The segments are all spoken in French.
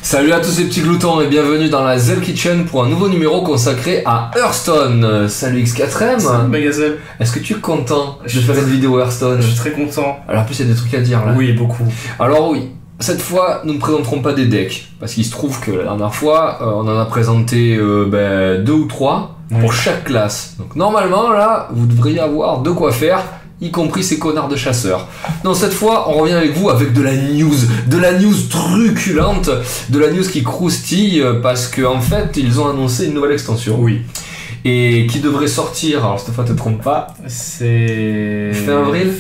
Salut à tous ces petits gloutons et bienvenue dans la Zell Kitchen pour un nouveau numéro consacré à Hearthstone. Salut X4M. Salut Magazel. Est-ce que tu es content de faire une vidéo Hearthstone? Je suis très content. Alors en plus il y a des trucs à dire là. Oui, beaucoup. Alors oui, cette fois nous ne présenterons pas des decks parce qu'il se trouve que la dernière fois on en a présenté 2 ou 3 pour chaque classe. Donc normalement là vous devriez avoir de quoi faire, y compris ces connards de chasseurs. Donc cette fois, on revient avec vous avec de la news truculente, de la news qui croustille, parce qu'en fait, ils ont annoncé une nouvelle extension. Oui. Et qui devrait sortir, alors cette fois, te trompe pas. C'est... Fin avril ?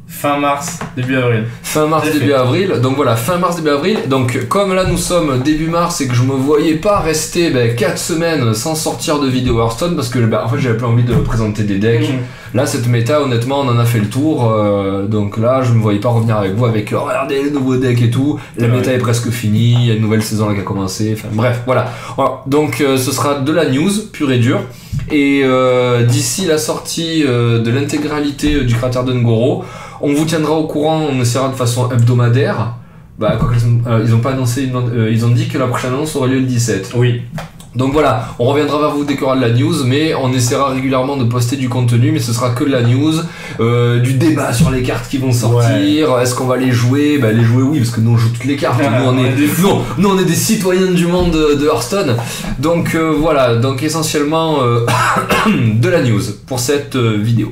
Fin mars, début avril. Fin mars, début avril. Donc voilà, fin mars, début avril. Donc comme là nous sommes début mars et que je me voyais pas rester 4 semaines sans sortir de vidéo Hearthstone parce que en fait j'avais plus envie de présenter des decks. Là cette méta honnêtement on en a fait le tour. Donc là je me voyais pas revenir avec vous avec regardez les nouveaux decks et tout. La méta est presque finie, il y a une nouvelle saison là qui a commencé. Enfin bref, voilà. Donc ce sera de la news pure et dure. Et d'ici la sortie de l'intégralité du cratère de Ngoro, on vous tiendra au courant, on essaiera de façon hebdomadaire. Ils ont pas annoncé, ils ont dit que la prochaine annonce aurait lieu le 17. Oui. Donc voilà, on reviendra vers vous dès qu'il y aura de la news, mais on essaiera régulièrement de poster du contenu, mais ce sera que de la news, du débat sur les cartes qui vont sortir, Est-ce qu'on va les jouer? Les jouer oui, parce que nous on joue toutes les cartes, nous on est des citoyens du monde de Hearthstone, donc voilà, donc essentiellement de la news pour cette vidéo.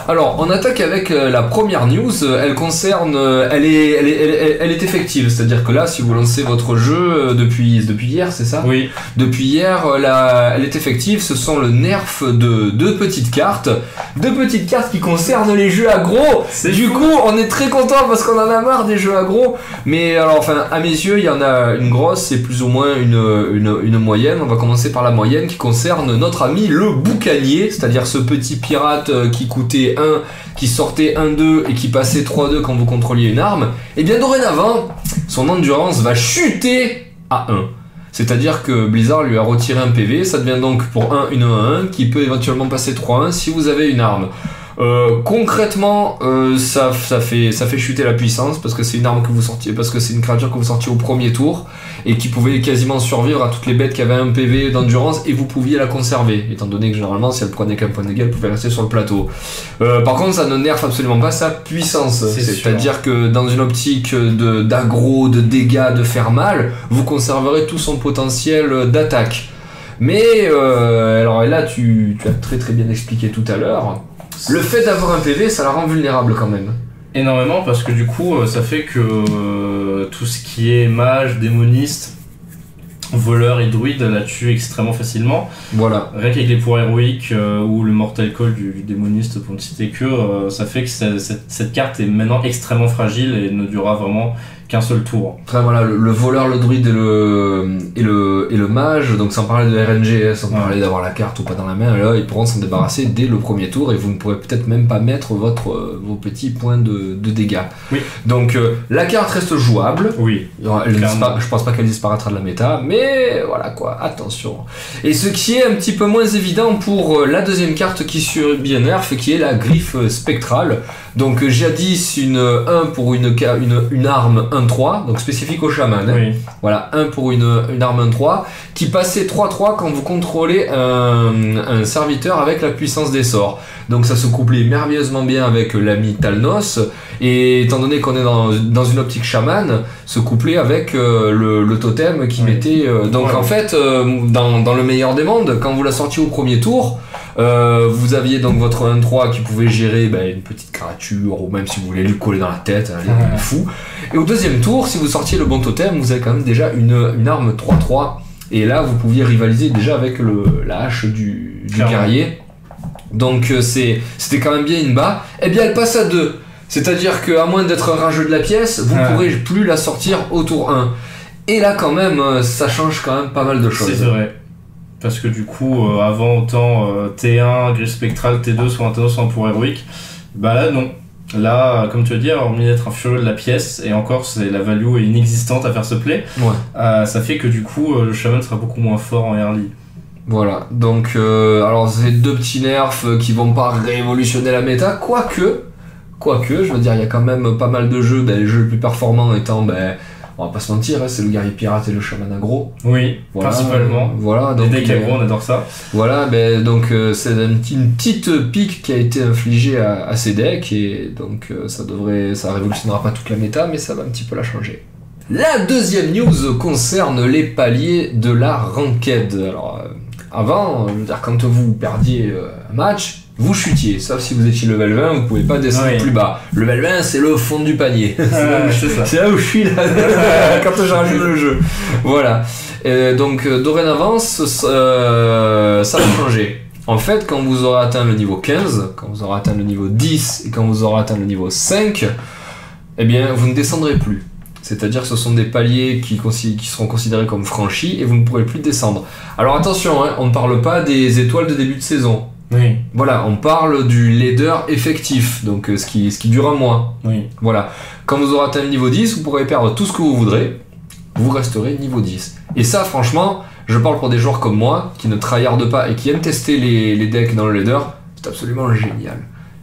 Alors, on attaque avec la première news. Elle concerne, elle est effective, c'est-à-dire que là, si vous lancez votre jeu depuis hier, c'est ça? Oui. Depuis hier, elle est effective. Ce sont le nerf de deux petites cartes qui concernent les jeux aggro. Du coup, on est très content parce qu'on en a marre des jeux aggro. Mais alors, enfin, à mes yeux, il y en a une grosse et plus ou moins une moyenne. On va commencer par la moyenne qui concerne notre ami le boucanier, c'est-à-dire ce petit pirate qui coûtait 1, qui sortait 1-2 et qui passait 3-2 quand vous contrôliez une arme, et bien dorénavant, son endurance va chuter à 1. C'est-à-dire que Blizzard lui a retiré un PV, ça devient donc pour 1 une 1-1 qui peut éventuellement passer 3-1 si vous avez une arme. Concrètement, ça fait chuter la puissance parce que c'est une arme que vous sortiez, parce que c'est une créature que vous sortiez au premier tour et qui pouvait quasiment survivre à toutes les bêtes qui avaient un PV d'endurance et vous pouviez la conserver, étant donné que généralement si elle prenait qu'un point d'égal, elle pouvait rester sur le plateau. Par contre, ça ne nerf absolument pas sa puissance, c'est-à-dire que dans une optique d'aggro, de dégâts, de faire mal, vous conserverez tout son potentiel d'attaque. Mais alors et là tu as très très bien expliqué tout à l'heure. Le fait d'avoir un PV, ça la rend vulnérable quand même. Énormément, parce que du coup, ça fait que tout ce qui est mage, démoniste, voleur et druide la tue extrêmement facilement. Voilà. Rien qu'avec les pouvoirs héroïques ou le mortal call du démoniste, pour ne citer que, ça fait que cette carte est maintenant extrêmement fragile et ne durera vraiment qu'un seul tour. Après voilà, le voleur, le druide et le mage, donc sans parler de RNG, sans parler d'avoir la carte ou pas dans la main, là ils pourront s'en débarrasser dès le premier tour et vous ne pourrez peut-être même pas mettre vos petits points de dégâts. Oui. Donc la carte reste jouable. Oui. Je pense pas qu'elle disparaîtra de la méta, mais voilà quoi, attention. Et ce qui est un petit peu moins évident pour la deuxième carte qui subit un nerf, qui est la griffe spectrale. Donc jadis une 1 pour une arme 1-3, donc spécifique au chaman. Hein. Oui. Voilà, 1 pour une arme 1-3, qui passait 3-3 quand vous contrôlez un serviteur avec la puissance des sorts. Donc ça se couplait merveilleusement bien avec l'ami Talnos, et étant donné qu'on est dans une optique chaman, se couplait avec le totem qui mettait... donc en fait, dans le meilleur des mondes, quand vous la sortiez au premier tour, vous aviez donc votre 1-3 qui pouvait gérer une petite créature, ou même si vous voulez lui coller dans la tête, allez, fou. Et au deuxième tour, si vous sortiez le bon totem, vous avez quand même déjà une arme 3-3, et là vous pouviez rivaliser déjà avec la hache du guerrier. Donc c'était quand même bien une bas. Et bien elle passe à 2, c'est-à-dire qu'à moins d'être un rageux de la pièce, vous ne pourrez plus la sortir au tour 1. Et là quand même, ça change quand même pas mal de choses. C'est vrai. Parce que du coup, avant autant T1, griffe spectrale, T2, soit un Thanos, soit un pour héroïque, là non. Là, comme tu as dit, hormis d'être un furieux de la pièce, et encore la value est inexistante à faire ce play, ça fait que du coup, le shaman sera beaucoup moins fort en early. Voilà, donc alors c'est deux petits nerfs qui vont pas révolutionner la méta, quoique, je veux dire, il y a quand même pas mal de jeux, les jeux les plus performants étant On va pas se mentir, hein, c'est le guerrier pirate et le chaman aggro. Oui, Voilà, principalement. Voilà, Les donc, decks aggro, on adore ça. voilà, ben, donc c'est une petite pique qui a été infligée à ces decks et donc ça révolutionnera pas toute la méta, mais ça va un petit peu la changer. La deuxième news concerne les paliers de la ranked. Alors avant, je veux dire, quand vous perdiez un match, vous chutiez, sauf si vous étiez level 20, vous pouvez pas descendre plus bas. Level 20, c'est le fond du panier. C'est là où je suis là, quand j'arrive le jeu. Voilà. Donc dorénavant, ça va changer. En fait, quand vous aurez atteint le niveau 15, quand vous aurez atteint le niveau 10 et quand vous aurez atteint le niveau 5, eh bien, vous ne descendrez plus. C'est-à-dire que ce sont des paliers qui seront considérés comme franchis et vous ne pourrez plus descendre. Alors attention, hein, on ne parle pas des étoiles de début de saison. Oui. Voilà, on parle du leader effectif, donc ce qui dure un mois. Oui. Voilà. Quand vous aurez atteint le niveau 10, vous pourrez perdre tout ce que vous voudrez, vous resterez niveau 10. Et ça, franchement, je parle pour des joueurs comme moi, qui ne tryhardent pas et qui aiment tester les decks dans le leader, c'est absolument génial.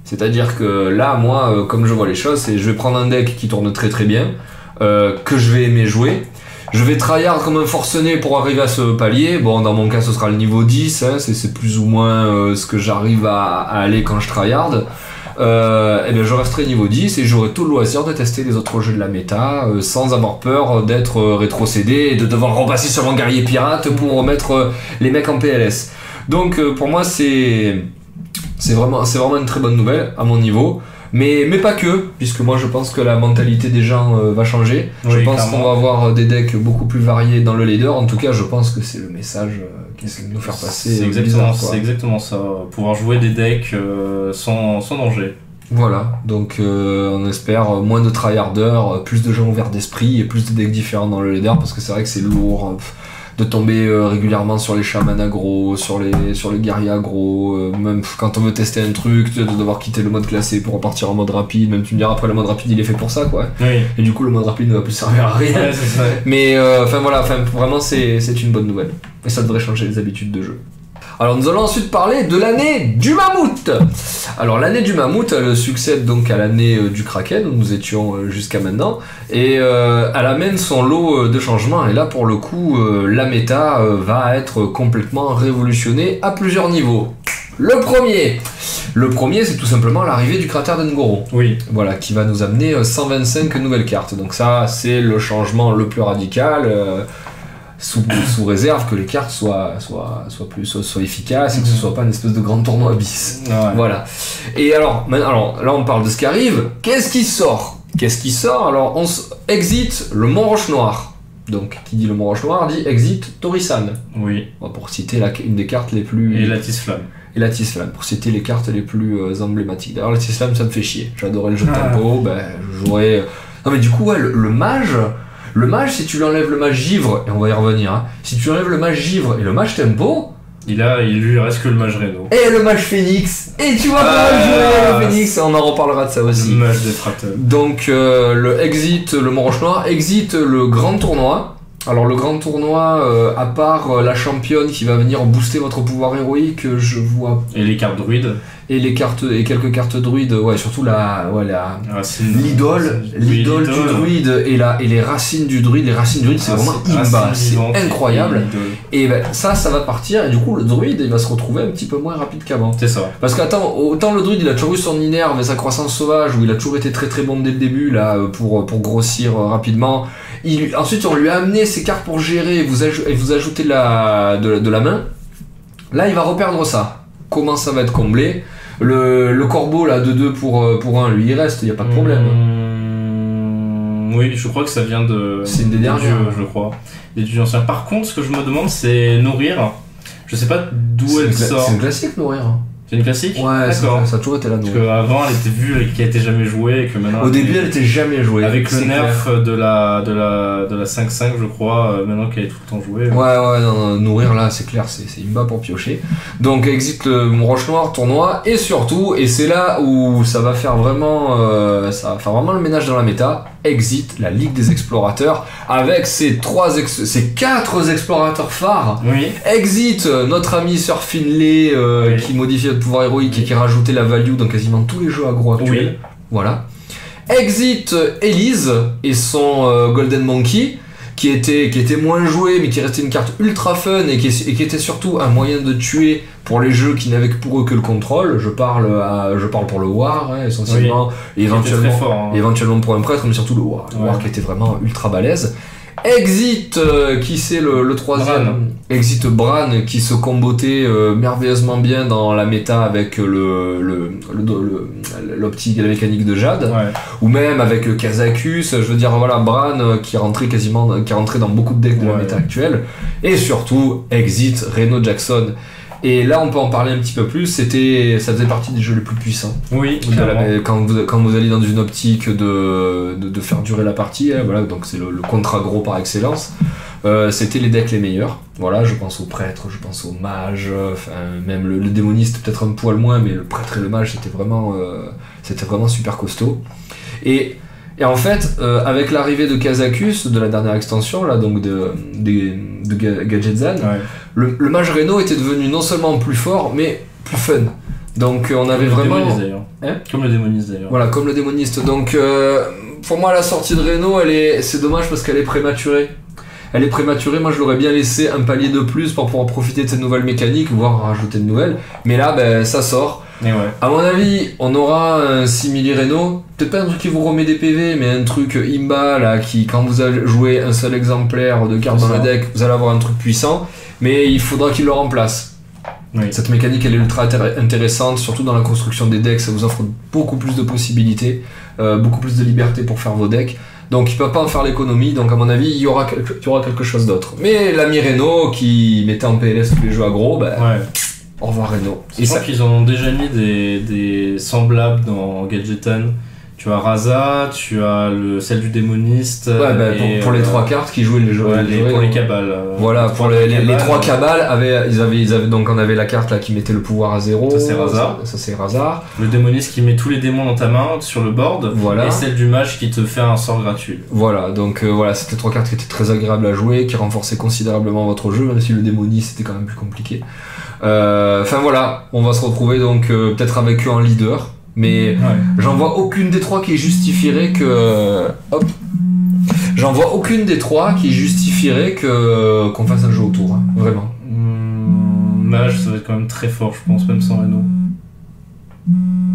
C'est-à-dire que là, moi, comme je vois les choses, c'est je vais prendre un deck qui tourne très très bien, que je vais aimer jouer. Je vais tryhard comme un forcené pour arriver à ce palier. Bon, dans mon cas, ce sera le niveau 10. Hein, c'est plus ou moins ce que j'arrive à aller quand je tryhard. Et bien, je resterai niveau 10 et j'aurai tout le loisir de tester les autres jeux de la méta sans avoir peur d'être rétrocédé et de devoir repasser sur mon guerrier pirate pour remettre les mecs en PLS. Donc, pour moi, c'est vraiment une très bonne nouvelle à mon niveau. Mais pas que, puisque moi je pense que la mentalité des gens va changer. Oui, je pense clairement. qu'on va avoir des decks beaucoup plus variés dans le leader. En tout cas, je pense que c'est le message qu'ils essaient de nous faire passer. C'est exactement ça. Pouvoir jouer des decks sans danger. Voilà, donc on espère moins de tryharders, plus de gens ouverts d'esprit et plus de decks différents dans le leader, parce que c'est vrai que c'est lourd de tomber régulièrement sur les chamans aggro, sur les guerriers aggro, même quand on veut tester un truc, de devoir quitter le mode classé pour repartir en mode rapide, même tu me diras après le mode rapide il est fait pour ça quoi. Oui. Et du coup le mode rapide ne va plus servir à rien. Ouais, c'est ça. Mais voilà, vraiment c'est une bonne nouvelle. Et ça devrait changer les habitudes de jeu. Alors nous allons ensuite parler de l'année du mammouth. Alors l'année du mammouth, elle succède donc à l'année du Kraken où nous étions jusqu'à maintenant et elle amène son lot de changements et là pour le coup la méta va être complètement révolutionnée à plusieurs niveaux. Le premier c'est tout simplement l'arrivée du cratère d'Ngoro. Oui. Voilà, qui va nous amener 125 nouvelles cartes. Donc ça c'est le changement le plus radical. Sous réserve que les cartes soient efficaces et que ce soit pas une espèce de grand tournoi bis. Ouais. Voilà. Et alors là on parle de ce qui arrive. Qu'est-ce qui sort Alors exit le Mont Roche Noir. Donc qui dit le Mont Roche Noir dit exit Torisan. Oui. Pour citer une des cartes les plus... Et la Tisflamme. Et la Tisflamme, pour citer les cartes les plus emblématiques. D'ailleurs la Tisflamme ça me fait chier. J'adorais le jeu de tempo, je jouerais... Non mais du coup ouais, le mage, si tu lui enlèves le mage givre, et on va y revenir, hein, si tu enlèves le mage givre et le mage tempo, il lui reste que le mage Reno. et le mage phénix, et tu vas pouvoir jouer le phénix, on en reparlera de ça aussi. Le mage des fratteurs. Donc le Mont Roche Noir, exit le grand tournoi. Alors le grand tournoi, à part la championne qui va venir booster votre pouvoir héroïque, je vois... Et les cartes druides. Et quelques cartes druides, ouais, surtout l'idole du druide et les racines du druide. Les racines du druide, c'est vraiment imba, c'est incroyable. Et ça va partir, et du coup, le druide, il va se retrouver un petit peu moins rapide qu'avant. C'est ça. Parce qu'attends, autant le druide, il a toujours eu son inerve et sa croissance sauvage, où il a toujours été très très bon dès le début, là, pour grossir rapidement. Ensuite, on lui a amené ses cartes pour gérer, et vous ajoutez de la main. Là, il va reperdre ça. Comment ça va être comblé? Le corbeau là de 2 pour 1, lui il reste, il a pas de problème. Oui, je crois que ça vient de... C'est une des dernières, je crois. Des dieux anciens. Par contre, ce que je me demande, c'est nourrir. Je sais pas d'où elle sort. C'est une classique nourrir. C'est une classique? Ouais, d'accord. Ça a toujours été la nourrir. Parce qu'avant elle était vue et qui a été jamais jouée et que maintenant... Au début elle était jamais jouée. Avec le nerf de la 5-5 je crois, maintenant qu'elle est tout le temps jouée. Ouais, non, nourrir là c'est clair, c'est imba pour piocher. Donc exit le Roche Noir tournoi et surtout, et c'est là où ça va faire vraiment le ménage dans la méta, exit la Ligue des Explorateurs avec ses 4 explorateurs phares. Oui. Exit notre ami Sir Finlay qui modifie notre pouvoir héroïque et qui rajoutait la value dans quasiment tous les jeux aggro actuels. Oui. Voilà. Exit Elise et son Golden Monkey, qui était moins joué, mais qui restait une carte ultra fun et qui était surtout un moyen de tuer pour les jeux qui n'avaient que pour eux que le contrôle. Je parle pour le War, hein, essentiellement, et éventuellement, fort, hein. éventuellement pour un prêtre, mais surtout le War. Le War qui était vraiment ultra balèze. Exit, qui c'est le troisième Bran. Exit Bran, qui se combotait merveilleusement bien dans la méta avec l'optique et la mécanique de Jade, Ouais. ou même avec Kazakus. Je veux dire, voilà, Bran qui rentrait dans beaucoup de decks de la Ouais. méta actuelle. Et surtout, Exit Reno Jackson. Et là, on peut en parler un petit peu plus. Ça faisait partie des jeux les plus puissants. Oui, De la- clairement. quand vous allez dans une optique de faire durer la partie, hein, voilà, donc c'est le contre-aggro par excellence. C'était les decks les meilleurs. Voilà, je pense aux prêtres, je pense aux mages, même le démoniste peut-être un poil moins, mais le prêtre et le mage c'était vraiment super costaud. Et en fait, avec l'arrivée de Kazakus, de la dernière extension là, donc de Gadgetzan, Ouais. le mage Reno était devenu non seulement plus fort, mais plus fun. Donc on avait Comme le vraiment... démoniste, d'ailleurs. Hein Comme le démoniste d'ailleurs. Voilà, comme le démoniste. Donc, pour moi, la sortie de Reno, c'est dommage parce qu'elle est prématurée. Elle est prématurée, moi je l'aurais bien laissé un palier de plus pour pouvoir profiter de cette nouvelle mécanique, voire rajouter de nouvelles. Mais là, ben, ça sort. Et ouais. À mon avis, on aura un simili Reno. Peut-être pas un truc qui vous remet des PV, mais un truc imba, là, qui, quand vous allez jouer un seul exemplaire de carte C'est dans le ça. deck, vous allez avoir un truc puissant. Mais il faudra qu'il le remplace. Oui. Cette mécanique elle est ultra intéressante, surtout dans la construction des decks, ça vous offre beaucoup plus de possibilités, beaucoup plus de liberté pour faire vos decks. Donc il peut pas en faire l'économie, donc à mon avis il y aura quelque chose d'autre. Mais l'ami Reno qui mettait en PLS tous les jeux aggro, bah, Ouais. au revoir Reno. Je crois qu'ils ont déjà mis des semblables dans Gadgetan. Tu as Raza, tu as celle du démoniste. Ouais, bah, et, pour les trois cartes qui jouaient les jeux. ouais, pour les ouais. cabales. Voilà, pour les trois cabales, ils avaient donc on avait la carte là qui mettait le pouvoir à 0. Ça, c'est Razar. Ça c'est Razar. Le démoniste qui met tous les démons dans ta main sur le board. Voilà. Et celle du mage qui te fait un sort gratuit. Voilà, donc voilà, c'était trois cartes qui étaient très agréables à jouer, qui renforçaient considérablement votre jeu, même si le démoniste c'était quand même plus compliqué. Enfin voilà, on va se retrouver donc peut-être avec eux en leader, mais Ouais. j'en vois aucune des trois qui justifierait que... Hop. J'en vois aucune des trois qui justifierait qu'on fasse un jeu autour, hein, vraiment. Mage, ça va être quand même très fort, je pense, même sans Reno.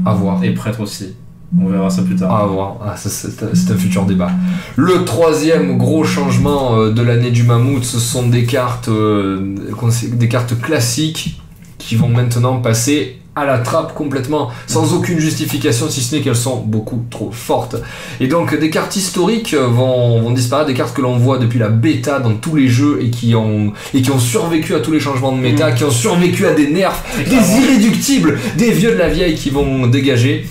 À voir. Et prêtre aussi. On verra ça plus tard. À voir. Ah, ça, c'est un futur débat. Le troisième gros changement de l'année du mammouth, ce sont des cartes classiques qui vont maintenant passer à la trappe complètement, sans aucune justification, si ce n'est qu'elles sont beaucoup trop fortes. Et donc des cartes historiques vont disparaître, des cartes que l'on voit depuis la bêta dans tous les jeux et qui ont survécu à tous les changements de méta, qui ont survécu à des nerfs, des irréductibles, des vieux de la vieille qui vont dégager.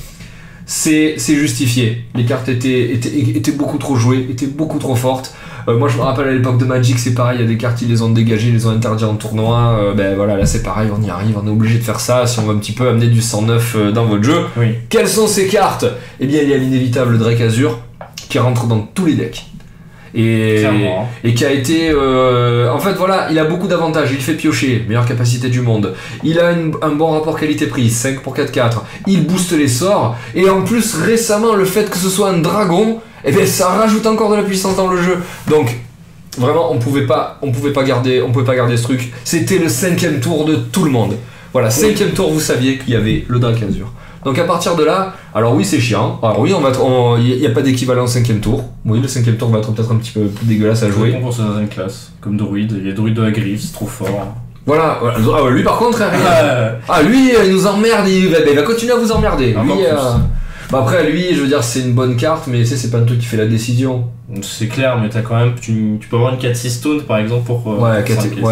C'est justifié. Les cartes étaient beaucoup trop jouées, étaient beaucoup trop fortes. Moi je me rappelle à l'époque de Magic, c'est pareil, il y a des cartes, ils les ont dégagées, ils les ont interdites en tournoi. Ben voilà, là c'est pareil, on y arrive, on est obligé de faire ça si on veut un petit peu amener du 109 dans votre jeu. Oui. Quelles sont ces cartes? Eh bien il y a l'inévitable Drake Azur qui rentre dans tous les decks. Clairement. Et qui a été... en fait voilà, il a beaucoup d'avantages, il fait piocher, meilleure capacité du monde, il a un bon rapport qualité-prix, 5 pour 4-4, il booste les sorts, et en plus récemment le fait que ce soit un dragon, eh bien ça rajoute encore de la puissance dans le jeu. Donc vraiment on pouvait pas garder ce truc, c'était le 5ème tour de tout le monde. Voilà, 5ème tour vous saviez qu'il y avait le Drake Azur. Donc à partir de là, alors oui c'est chiant, alors oui il n'y a pas d'équivalent au 5ème tour, oui le 5ème tour va être peut-être un petit peu plus dégueulasse à jouer. C'est bon pour certaines classes, comme Druid, il y a Druid de la griffe, c'est trop fort. Voilà. Ah, lui par contre, lui il nous emmerde, il va continuer à vous emmerder. Lui, bah après lui, je veux dire c'est une bonne carte, mais tu sais c'est pas un truc qui fait la décision. C'est clair, mais t'as quand même, tu peux avoir une 4-6 stone par exemple pour... ouais,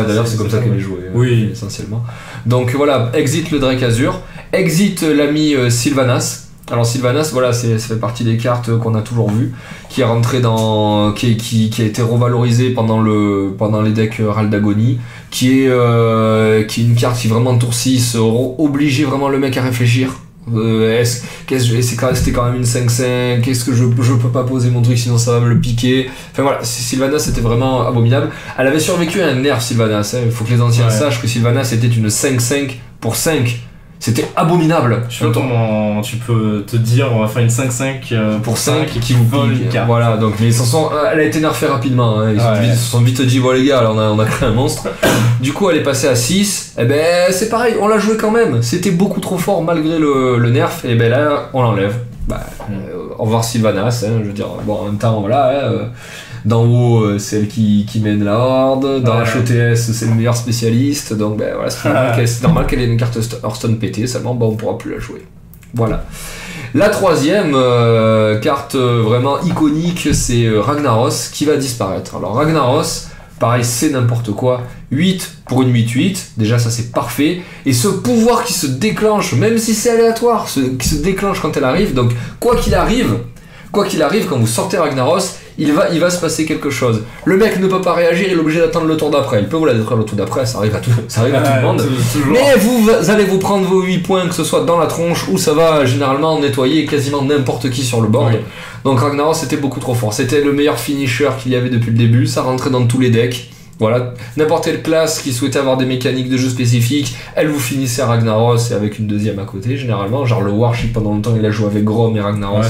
d'ailleurs c'est comme ça qu'elle est jouée, oui. essentiellement. Donc voilà, exit le Drake Azur, exit l'ami Sylvanas. Alors Sylvanas, voilà, ça fait partie des cartes qu'on a toujours vues, qui est rentré qui a été revalorisé pendant les decks Ral d'Agonie, qui est une carte qui vraiment tour 6 obligeait vraiment le mec à réfléchir. C'était quand même une 5-5, qu'est-ce que je peux pas poser mon truc sinon ça va me le piquer. Enfin voilà, Sylvanas c'était vraiment abominable. Elle avait survécu à un nerf Sylvanas, il faut que les anciens sachent que Sylvanas était une 5-5 pour 5. C'était abominable. Je sais pas comment tu peux te dire on va faire une 5-5 pour 5 qui vous vole une carte. Voilà, donc mais elle a été nerfée rapidement. Hein. Ils se sont vite dit bon les gars, là, on a créé un monstre. Du coup elle est passée à 6. Et ben c'est pareil, on l'a joué quand même. C'était beaucoup trop fort malgré le nerf. Et ben là on l'enlève. Au revoir Sylvanas. Hein, je veux dire bon en même temps voilà. D'en haut, c'est elle qui mène la horde. Dans HOTS, c'est le meilleur spécialiste. Donc, ben voilà, c'est normal qu'elle ait une carte Hearthstone pétée. Seulement, on pourra plus la jouer. Voilà. La troisième carte vraiment iconique, c'est Ragnaros qui va disparaître. Alors, Ragnaros, pareil, c'est n'importe quoi. 8 pour une 8-8. Déjà, ça c'est parfait. Et ce pouvoir qui se déclenche, même si c'est aléatoire, qui se déclenche quand elle arrive. Donc, quoi qu'il arrive, quand vous sortez Ragnaros, il va se passer quelque chose. Le mec ne peut pas réagir, il est obligé d'attendre le tour d'après. Il peut vous la détruire le tour d'après, ça arrive à tout le monde. Mais vous allez vous prendre vos 8 points, que ce soit dans la tronche ou ça va généralement nettoyer quasiment n'importe qui sur le board. Oui. Donc Ragnaros c'était beaucoup trop fort. C'était le meilleur finisher qu'il y avait depuis le début, ça rentrait dans tous les decks. Voilà, n'importe quelle classe qui souhaitait avoir des mécaniques de jeu spécifiques, elle vous finissait Ragnaros et avec une deuxième à côté généralement. Genre le Warship pendant longtemps il a joué avec Grom et Ragnaros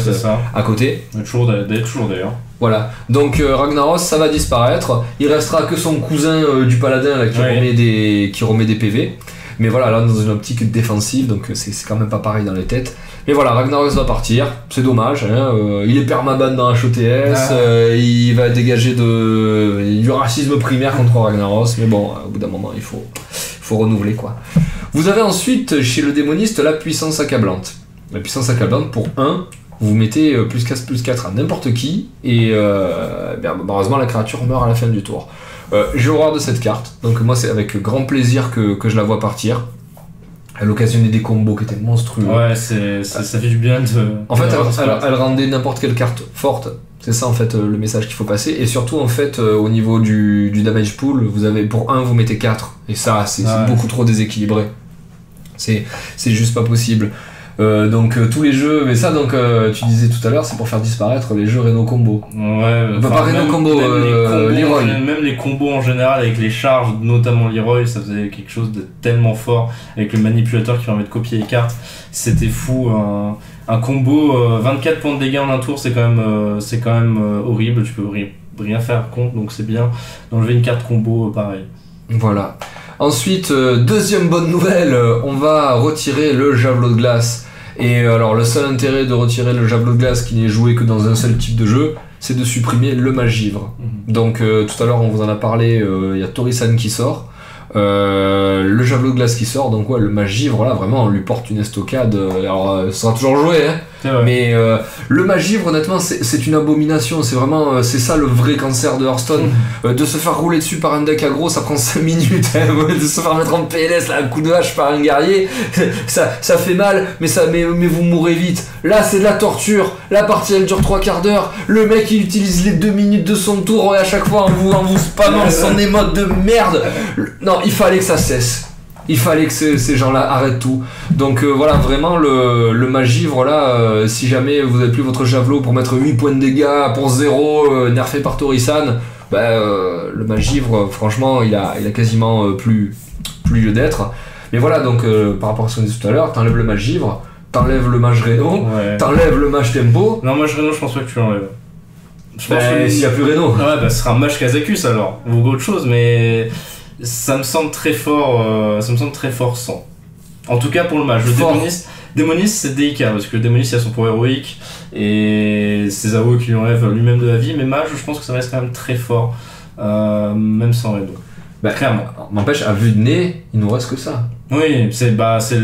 à côté. Toujours d'ailleurs. Voilà, donc Ragnaros ça va disparaître, il restera que son cousin du paladin là, qui remet des PV. Mais voilà, là dans une optique défensive, donc c'est quand même pas pareil dans les têtes. Mais voilà, Ragnaros va partir, c'est dommage, hein, il est permaban dans HOTS, il va dégager du racisme primaire contre Ragnaros, mais bon, au bout d'un moment il faut renouveler quoi. Vous avez ensuite chez le démoniste la puissance accablante. La puissance accablante pour 1, vous mettez plus 4 à n'importe qui, et heureusement la créature meurt à la fin du tour. J'ai horreur de cette carte, donc moi c'est avec grand plaisir que je la vois partir. Elle occasionnait des combos qui étaient monstrueux. Ouais, ça fait du bien de... En fait, elle rendait n'importe quelle carte forte. C'est ça en fait le message qu'il faut passer. Et surtout en fait au niveau du damage pool, vous avez pour 1 vous mettez 4. Et ça c'est beaucoup trop déséquilibré. C'est juste pas possible. Donc tous les jeux, mais ça donc tu disais tout à l'heure, c'est pour faire disparaître les jeux Reno Combo. Ouais, pas Reno Combo, Leroy. Même les combos en général avec les charges, notamment Leroy, ça faisait quelque chose de tellement fort avec le manipulateur qui permet de copier les cartes. C'était fou. Un combo 24 points de dégâts en un tour, c'est quand même horrible. Tu peux rien faire contre, donc c'est bien d'enlever une carte combo pareil. Voilà. Ensuite, deuxième bonne nouvelle, on va retirer le javelot de glace. Et alors le seul intérêt de retirer le javelot de glace qui n'est joué que dans un seul type de jeu, c'est de supprimer le mage givre. Donc tout à l'heure on vous en a parlé, il y a Torisan qui sort. Le javelot de glace qui sort, donc ouais, le mage givre là vraiment on lui porte une estocade, alors ça sera toujours joué hein, mais le mage givre honnêtement c'est une abomination, c'est vraiment c'est ça le vrai cancer de Hearthstone. De se faire rouler dessus par un deck aggro ça prend 5 minutes hein, de se faire mettre en PLS là, un coup de hache par un guerrier ça fait mal mais vous mourrez vite. Là c'est de la torture, la partie elle dure 3/4 d'heure, le mec il utilise les 2 minutes de son tour et à chaque fois en vous spammant son émote de merde. Non, il fallait que ça cesse. Il fallait que ces gens-là arrêtent tout. Donc voilà, vraiment le mage givre là, si jamais vous n'avez plus votre javelot pour mettre 8 points de dégâts pour 0, nerfé par Torisan, le mage givre, franchement, il a quasiment plus lieu d'être. Mais voilà, donc par rapport à ce qu'on disait tout à l'heure, t'enlèves le mage givre, t'enlèves le mage Reno, t'enlèves le mage tempo. Non, mage Reno, je pense pas que tu l'enlèves. S'il n'y a plus Reno. Ouais, ce sera un mage Kazakus alors, ou autre chose, mais... Ça me semble très fort sans. En tout cas pour le mage. Le démoniste c'est délicat parce que le démoniste il a son pouvoir héroïque et c'est Zao qui lui enlève lui-même de la vie, mais mage je pense que ça reste quand même très fort, même sans Reno. Clairement. N'empêche, à vue de nez, il nous reste que ça. Oui, c'est parce que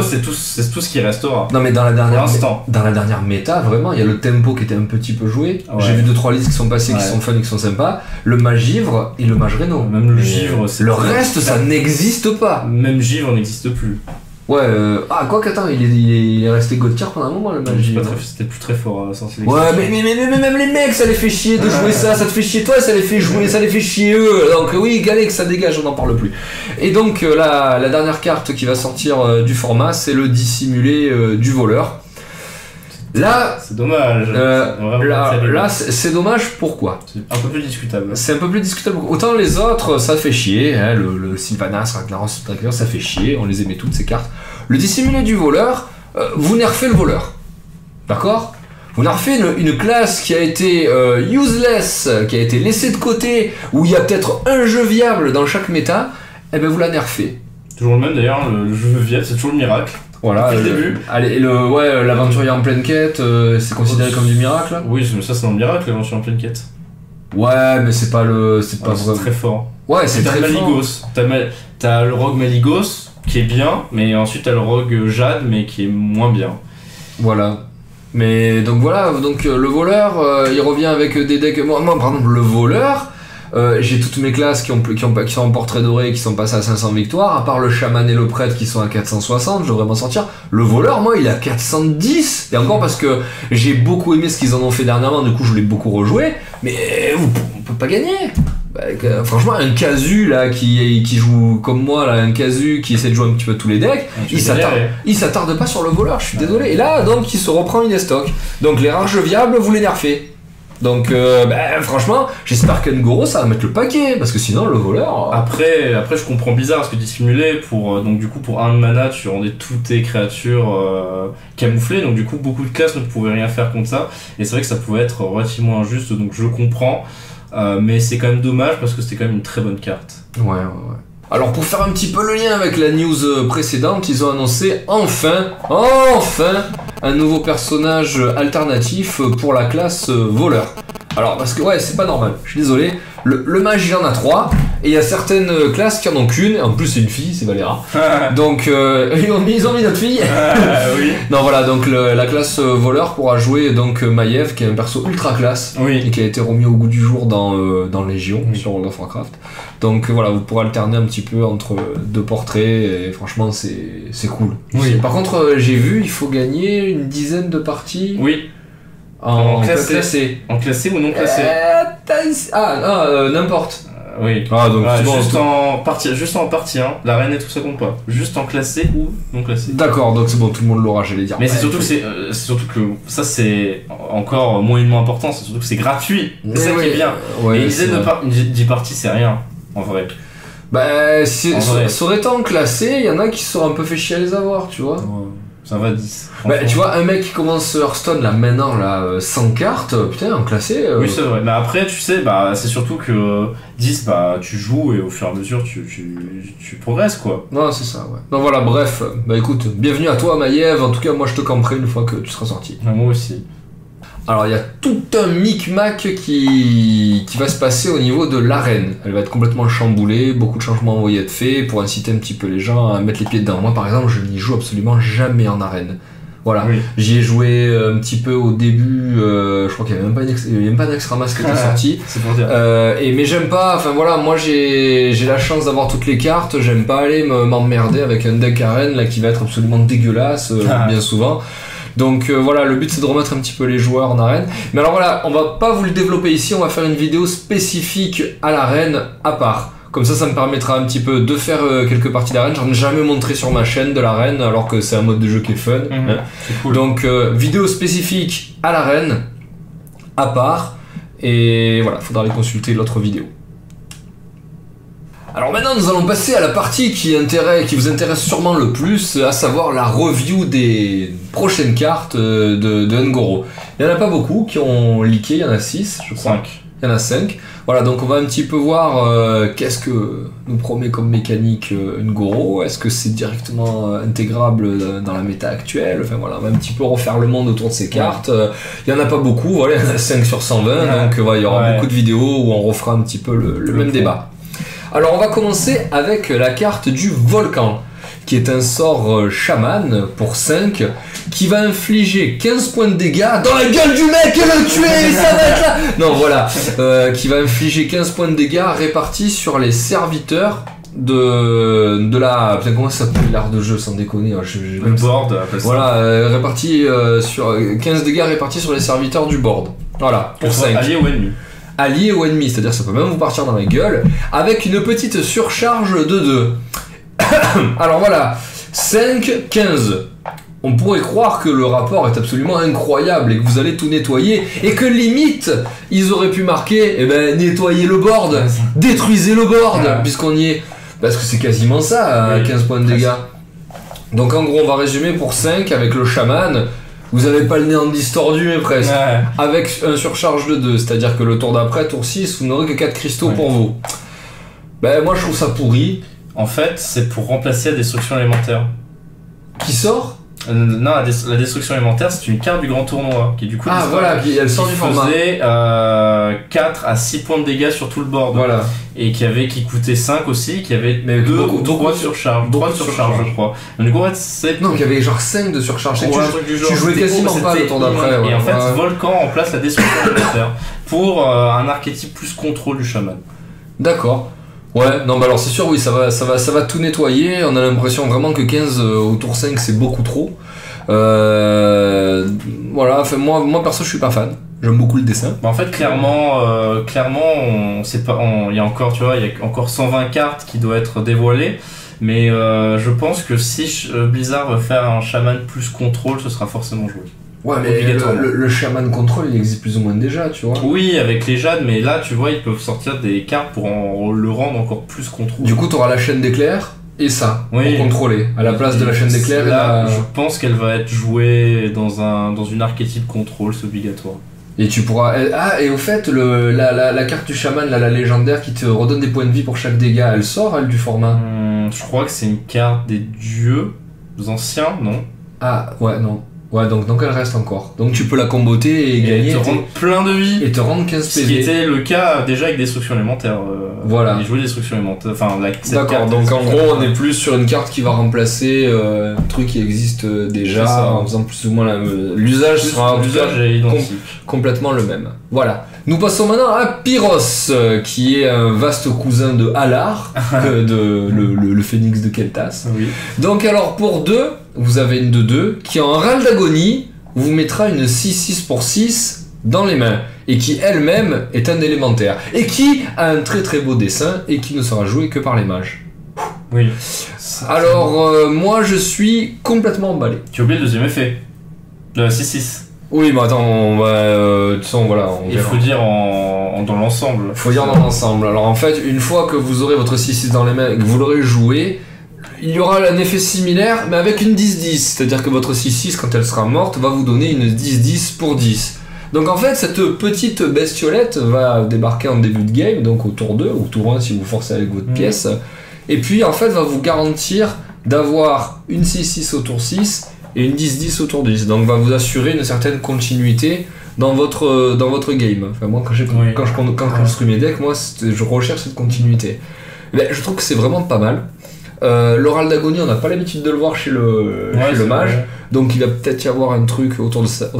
c'est tout ce qui restera. Non mais dans la dernière méta, vraiment, il y a le tempo qui était un petit peu joué. Ouais. J'ai vu 2-3 listes qui sont passées, qui sont fun, qui sont sympas. Le mage givre et le mage Reno. Même le givre, le reste, ça n'existe pas. Même givre n'existe plus. Ouais, quoi qu'attends, il est resté God tier pendant un moment le mage givre. C'était plus très fort sans sélection. Ouais, mais même les mecs, ça les fait chier de jouer ça te fait chier toi, ça les fait chier eux. Donc oui, Galek, ça dégage, on n'en parle plus. Et donc la dernière carte qui va sortir du format, c'est le dissimulé du voleur. Là, c'est dommage. Là, c'est dommage. Pourquoi ? C'est un peu plus discutable. C'est un peu plus discutable. Autant les autres, ça fait chier. Hein, le Sylvanas, Ragnaros, ça fait chier. On les aimait toutes ces cartes. le dissimulé du voleur, vous nerfez le voleur. D'accord? Vous nerfez une classe qui a été useless, qui a été laissée de côté, où il y a peut-être un jeu viable dans chaque méta, et ben vous la nerfez. Toujours le même d'ailleurs, le jeu viable, c'est toujours le miracle. Voilà, depuis le début. Allez, l'aventurier en pleine quête, c'est considéré comme du miracle. Oui, mais ça c'est dans le miracle, l'aventurier en pleine quête. Ouais, mais c'est pas le. C'est pas c'est très fort. Ouais, c'est très Maligos. fort. T'as le rogue Maligos qui est bien, mais ensuite t'as le rogue Jade, mais qui est moins bien. Voilà. Mais donc voilà, donc le voleur, il revient avec des decks. Moi, par exemple, le voleur, j'ai toutes mes classes qui sont en portrait doré et qui sont passées à 500 victoires, à part le chaman et le prêtre qui sont à 460, je devrais m'en sortir. Le voleur, moi, il est à 410, et encore parce que j'ai beaucoup aimé ce qu'ils en ont fait dernièrement, du coup, je l'ai beaucoup rejoué, mais on peut pas gagner. Franchement, un casu là qui joue comme moi, là, un casu qui essaie de jouer un petit peu tous les decks, il s'attarde pas sur le voleur, je suis désolé. Et là, donc, il se reprend une stock. Donc, les rares jeux viables, vous les nerfez. Donc, franchement, j'espère qu'Ngoro ça va mettre le paquet, parce que sinon, le voleur. Après, je comprends bizarre parce que dissimulé, donc du coup, pour 1 de mana, tu rendais toutes tes créatures camouflées, donc du coup, beaucoup de classes ne pouvaient rien faire contre ça. Et c'est vrai que ça pouvait être relativement injuste, donc je comprends. Mais c'est quand même dommage parce que c'était quand même une très bonne carte. Ouais. Alors pour faire un petit peu le lien avec la news précédente, ils ont annoncé enfin un nouveau personnage alternatif pour la classe voleur. Alors parce que ouais, c'est pas normal, je suis désolé, le mage il en a 3 et il y a certaines classes qui en ont qu'une, en plus c'est une fille, c'est Valéra. Donc ils ont mis notre fille. Oui. Non voilà, donc la classe voleur pourra jouer donc Maiev qui est un perso ultra classe, oui, et qui a été remis au goût du jour dans Légion, oui, sur World of Warcraft. Donc voilà, vous pourrez alterner un petit peu entre deux portraits et franchement c'est cool. Oui. Par contre j'ai vu, il faut gagner une dizaine de parties. Oui. En classé. En classé ou non classé n'importe. Oui. Ah, donc juste en partie 1, l'arène et tout ça compte pas. Juste en classé ou non classé. D'accord, donc c'est bon, tout le monde l'aura, j'allais dire. Mais c'est surtout que ça c'est encore moyennement important, c'est surtout que c'est gratuit. C'est ça qui est bien. Et une dizaine de 10 parties c'est rien, en vrai. Bah, ça aurait été en classé, il y en a qui se seraient un peu fait chier à les avoir, tu vois. Ouais. Ça va 10. Bah, tu vois, un mec qui commence Hearthstone là maintenant, là, 100 cartes, putain, en classé. Oui, c'est vrai. Mais après, tu sais, c'est surtout que 10, tu joues et au fur et à mesure, tu progresses, quoi. Non, c'est ça, ouais. Donc voilà, bref, bah écoute, bienvenue à toi, Maiev. En tout cas, moi je te camperai une fois que tu seras sorti. Moi aussi. Alors il y a tout un micmac qui va se passer au niveau de l'arène. Elle va être complètement chamboulée, beaucoup de changements vont y être faits pour inciter un petit peu les gens à mettre les pieds dedans. Moi par exemple, je n'y joue absolument jamais en arène. Voilà, oui. J'y ai joué un petit peu au début, je crois qu'il n'y avait même pas d'Extramas qui était sorti. C'est pour dire. Mais j'aime pas, enfin voilà, moi j'ai la chance d'avoir toutes les cartes, j'aime pas aller m'emmerder avec un deck arène là qui va être absolument dégueulasse bien souvent. Donc voilà, le but c'est de remettre un petit peu les joueurs en arène. Mais alors voilà, on va pas vous le développer ici, on va faire une vidéo spécifique à l'arène à part. Comme ça me permettra un petit peu de faire quelques parties d'arène. J'en ai jamais montré sur ma chaîne de l'arène, alors que c'est un mode de jeu qui est fun. Hein. C'est cool. Donc vidéo spécifique à l'arène à part. Et voilà, faudra aller consulter l'autre vidéo. Alors maintenant nous allons passer à la partie qui vous intéresse sûrement le plus, à savoir la review des prochaines cartes de Ngoro. Il n'y en a pas beaucoup qui ont leaké, il y en a 6 je crois. 5. Il y en a 5. Voilà, donc on va un petit peu voir qu'est-ce que nous promet comme mécanique Ngoro. Est-ce que c'est directement intégrable dans la méta actuelle? Enfin voilà, on va un petit peu refaire le monde autour de ces cartes. Il n'y en a pas beaucoup, voilà, il y en a 5 sur 120, donc voilà, il y aura beaucoup de vidéos où on refera un petit peu le même débat. Alors on va commencer avec la carte du volcan, qui est un sort chaman pour 5, qui va infliger 15 points de dégâts dans la gueule du mec et le tuer, ça va être là. Non voilà, qui va infliger 15 points de dégâts répartis sur les serviteurs de la... Putain, comment ça s'appelle l'art de jeu, sans déconner, le board. Voilà, réparti sur 15 dégâts répartis sur les serviteurs du board. Voilà, pour 5. Allié ou ennemi. Allié ou ennemi, c'est-à-dire ça peut même vous partir dans la gueule, avec une petite surcharge de 2. Alors voilà, 5, 15. On pourrait croire que le rapport est absolument incroyable et que vous allez tout nettoyer, et que limite, ils auraient pu marquer, nettoyez le board, détruisez le board, puisqu'on y est. Parce que c'est quasiment ça, 15 points de dégâts. Donc en gros, on va résumer pour 5 avec le chaman. Vous avez pas le nez en distordu, mais presque. Ouais. Avec un surcharge de 2, c'est-à-dire que le tour d'après, tour 6, vous n'aurez que 4 cristaux pour vous. Ben moi je trouve ça pourri. En fait, c'est pour remplacer la destruction élémentaire. Qui sort Non, la destruction élémentaire, c'est une carte du grand tournoi qui du coup voilà, elle sort du format. faisait 4 à 6 points de dégâts sur tout le board. Voilà. Et qui coûtait 5 aussi, qui avait Mais 2 beaucoup- ou 3 beaucoup- surcharges. beaucoup 3 de surcharges, surcharges. je crois. Donc, du coup, en fait, c'est. Non, il y avait genre 5 de surcharge. C'est que Ouais, un truc du genre, tu jouais c'était- quasiment pas le c'était tour d'après. immense. Et en fait, ouais. Volcan remplace la destruction élémentaire pour un archétype plus contrôle du chaman. D'accord. Ouais, non, bah alors c'est sûr, oui, ça va tout nettoyer. On a l'impression vraiment que 15 au tour 5, c'est beaucoup trop. Voilà, enfin, moi perso, je suis pas fan. J'aime beaucoup le dessin. Bah, en fait, clairement, il y a encore, tu vois, il y a encore 120 cartes qui doivent être dévoilées. Mais je pense que si Blizzard veut faire un chaman plus contrôle, ce sera forcément joué. Ouais, mais Obligatoirement. le Shaman Control, il existe plus ou moins déjà, tu vois. Oui, avec les jades, mais là, tu vois, ils peuvent sortir des cartes pour le rendre encore plus contrôle. Du coup, t'auras la chaîne d'éclairs et ça, Oui. pour contrôler. À la place de la chaîne d'éclairs, là, et je pense qu'elle va être jouée dans une archétype contrôle, c'est obligatoire. et tu pourras. Ah, et au fait, la carte du Shaman, la légendaire qui te redonne des points de vie pour chaque dégât, elle sort, elle, du format. Je crois que c'est une carte des dieux anciens, non? Ah, ouais, non. Ouais, donc elle reste encore. Donc tu peux la comboter et Et gagner. te rendre plein de vie. Et te rendre 15 Ce qui PV. était le cas déjà avec Destruction élémentaire. Voilà. Il jouait Destruction élémentaire. Enfin, cette D'accord, carte, donc en Destruction gros on élémentaire. est plus sur une carte qui va remplacer un truc qui existe déjà, C'est ça. en faisant plus ou moins l'usage sera en tout cas L'usage est identique. complètement le même. Voilà. Nous passons maintenant à Pyros, qui est un vaste cousin de Halar, le phénix de Keltas. Oui. Donc alors pour 2, vous avez une 2-2 qui en râle d'agonie vous mettra une 6-6 pour 6 dans les mains et qui elle-même est un élémentaire et qui a un très très beau dessin et qui ne sera joué que par les mages. Oui. Alors moi je suis complètement emballé. Tu as oublié le deuxième effet. Le 6-6. Oui mais attends, on va, de toute façon voilà. On Il verra. faut dire dans l'ensemble. Faut dire dans l'ensemble. Alors en fait, une fois que vous aurez votre 6-6 dans les mains et que vous l'aurez joué, il y aura un effet similaire mais avec une 10-10. C'est-à-dire que votre 6-6, quand elle sera morte, va vous donner une 10-10 pour 10. Donc en fait, cette petite bestiolette va débarquer en début de game, donc au tour 2, ou tour 1 si vous forcez avec votre pièce. Et puis en fait, va vous garantir d'avoir une 6-6 au tour 6 et une 10-10 au tour 10. Donc va vous assurer une certaine continuité dans votre game. Enfin moi quand je construis mes decks, moi je recherche cette continuité. Mais je trouve que c'est vraiment pas mal. L'oral d'agonie, on n'a pas l'habitude de le voir chez le mage, vrai. donc il va peut-être y avoir un truc autour de ça.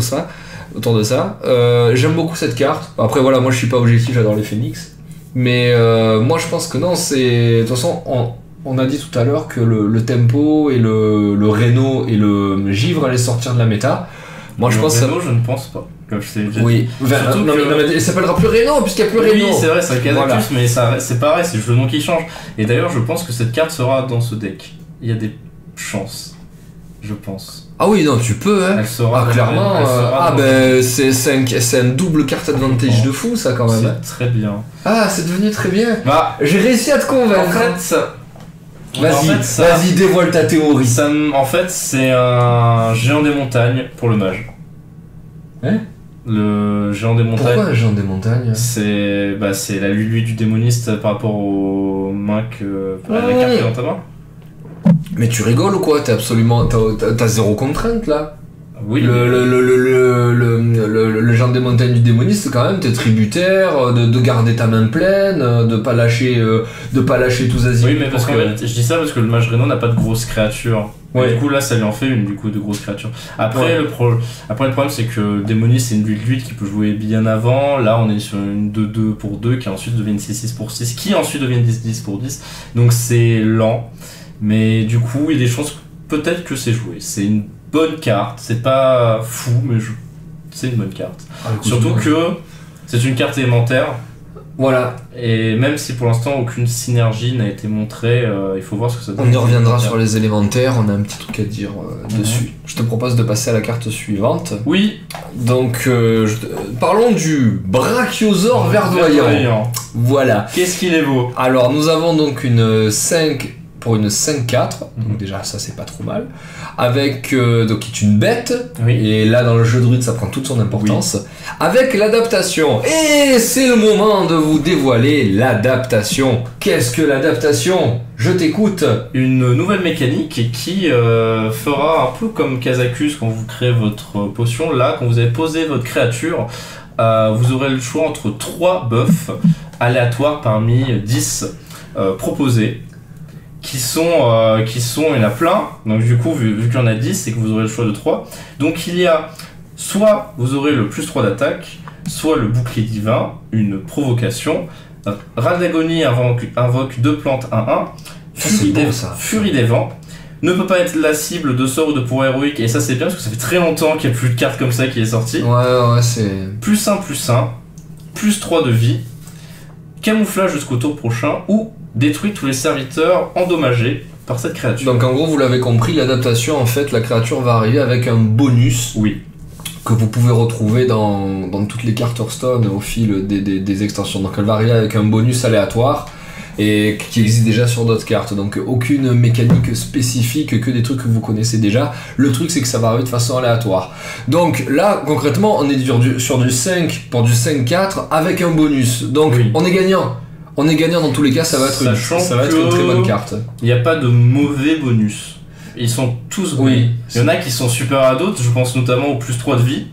J'aime beaucoup cette carte. Après voilà, moi je suis pas objectif, j'adore les phénix. Mais moi je pense que non, c'est. De toute façon, on a dit tout à l'heure que le tempo et le Reno et le givre allaient sortir de la méta. Moi je pense que ça. je ne pense pas. Comme je t'ai déjà dit. Oui, Surtout non, que- mais il s'appellera plus Reno puisqu'il n'y a plus Oui, Reno. c'est vrai, c'est un Kazakus, Voilà. mais c'est pareil, c'est juste le nom qui change. Et d'ailleurs, je pense que cette carte sera dans ce deck. Il y a des chances. Je pense. Ah oui, non, tu peux, hein. Elle sera. Ah, clairement, elle sera dans- c'est un double carte advantage de fou, ça, quand même. hein. C'est très bien. Ah, c'est devenu très bien. Bah, J'ai réussi à te en convaincre. fait, ça. Vas-y, dévoile ta théorie. En fait, c'est un géant des montagnes pour le mage. Hein? Le géant des montagnes. Pourquoi un géant des montagnes? C'est la Lulu du démoniste par rapport aux mains à la Ouais. carte qui est dans ta main. Mais tu rigoles ou quoi? T'as zéro contrainte, là. Oui. Le géant des montagnes du démoniste, quand même, t'es tributaire de garder ta main pleine, de pas lâcher tous azimuts. Oui, mais parce qu'en fait, je dis ça parce que le mage Reno n'a pas de grosses créatures. Ouais. Et du coup, là, ça lui en fait une du coup de grosses créatures. Après, le problème, c'est que démoniste, c'est une build qui peut jouer bien avant. Là, on est sur une 2-2 pour 2 qui ensuite devient une 6-6 pour 6, qui ensuite devient une 10-10 pour 10. Donc c'est lent. Mais du coup, il y a des chances peut-être que c'est joué. C'est une bonne carte. C'est pas fou, mais c'est une bonne carte. Surtout que c'est une carte élémentaire. Voilà, Et même si pour l'instant aucune synergie n'a été montrée, il faut voir ce que ça donne. on y reviendra sur les élémentaires, on a un petit truc à dire dessus. Je te propose de passer à la carte suivante. Oui, Donc, parlons du Brachiosaure verdoyant. Voilà. Qu'est-ce qu'il est beau. Alors, nous avons donc une 5 pour une 5-4, donc déjà ça c'est pas trop mal, avec donc qui est une bête, et là dans le jeu druide ça prend toute son importance, avec l'adaptation. Et c'est le moment de vous dévoiler l'adaptation. Qu'est-ce que l'adaptation ? Je t'écoute. Une nouvelle mécanique qui fera un peu comme Kazakus quand vous créez votre potion. Là, quand vous avez posé votre créature, vous aurez le choix entre 3 buffs aléatoires parmi 10 proposés. Qui sont, il y en a plein, donc du coup, vu qu'il y en a 10, c'est que vous aurez le choix de 3. Donc il y a, soit vous aurez le plus 3 d'attaque, soit le bouclier divin, une provocation. Râle d'agonie invoque 2 plantes 1-1. Furie des vents. Ne peut pas être la cible de sort ou de pouvoir héroïque, et ça c'est bien parce que ça fait très longtemps qu'il n'y a plus de carte comme ça qui est sortie. Ouais, c'est... +1/+1, +3 de vie, camouflage jusqu'au tour prochain, ou détruit tous les serviteurs endommagés par cette créature. Donc en gros, vous l'avez compris, l'adaptation, en fait, la créature va arriver avec un bonus que vous pouvez retrouver dans toutes les cartes Hearthstone au fil des extensions. Donc elle va arriver avec un bonus aléatoire et qui existe déjà sur d'autres cartes. Donc aucune mécanique spécifique, que des trucs que vous connaissez déjà. Le truc, c'est que ça va arriver de façon aléatoire. Donc là, concrètement, on est sur du 5 pour du 5-4 avec un bonus. Donc on est gagnant. On est gagnant dans tous les cas, ça va être une très bonne carte. Il n'y a pas de mauvais bonus. Ils sont tous bons. Il y en a qui sont super à d'autres, je pense notamment au +3 de vie.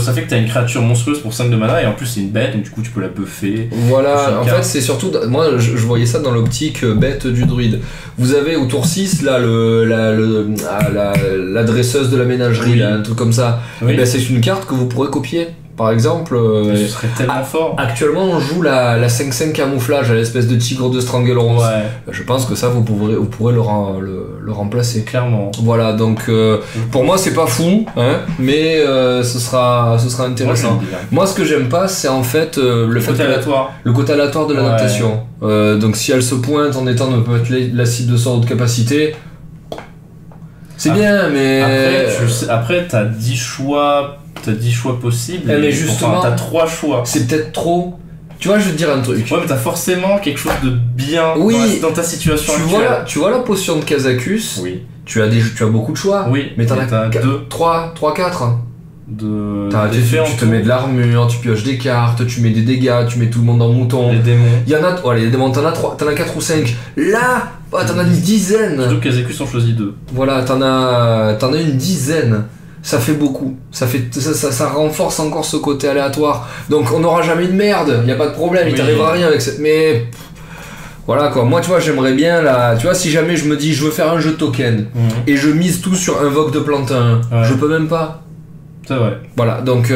Ça fait que t'as une créature monstrueuse pour 5 de mana, et en plus c'est une bête, donc du coup tu peux la buffer. Voilà, en fait c'est surtout, moi je voyais ça dans l'optique bête du druide. Vous avez au tour 6 là la dresseuse de la ménagerie, là, un truc comme ça. Et ben, c'est une carte que vous pourrez copier. Par exemple, ce serait tellement fort. Actuellement, on joue la 5-5 camouflage à l'espèce de tigre de Strangleron's. Je pense que ça, vous pourrez le remplacer. Clairement. Voilà, donc pour moi, c'est pas fou, hein, mais ce sera intéressant. Moi, ce que j'aime pas, c'est en fait le côté aléatoire de l'adaptation. Donc, si elle se pointe en étant ne peut être la cible de sort ou de capacité, c'est bien, mais après, t'as 10 choix. T'as 10 choix possibles, mais justement, t'as 3 choix. C'est peut-être trop. Tu vois, je vais te dire un truc. Ouais, mais t'as forcément quelque chose de bien dans ta situation actuelle. Tu vois la potion de Kazakus. Tu as beaucoup de choix. Mais t'en as 3, 4. Tu te mets de l'armure, tu pioches des cartes, tu mets des dégâts, tu mets tout le monde en mouton. Les démons. Il y en a, les démons, t'en as 4 ou 5. Là, t'en as une dizaine. Surtout que Kazakus en choisit 2. Voilà, t'en as une dizaine. Ça fait beaucoup, ça renforce encore ce côté aléatoire. Donc on n'aura jamais de merde, y a pas de problème, il t'arrivera rien avec cette... Mais voilà quoi, moi tu vois j'aimerais bien là, tu vois si jamais je me dis je veux faire un jeu de token et je mise tout sur Invoque de plante 1, je peux même pas. C'est vrai. Voilà, donc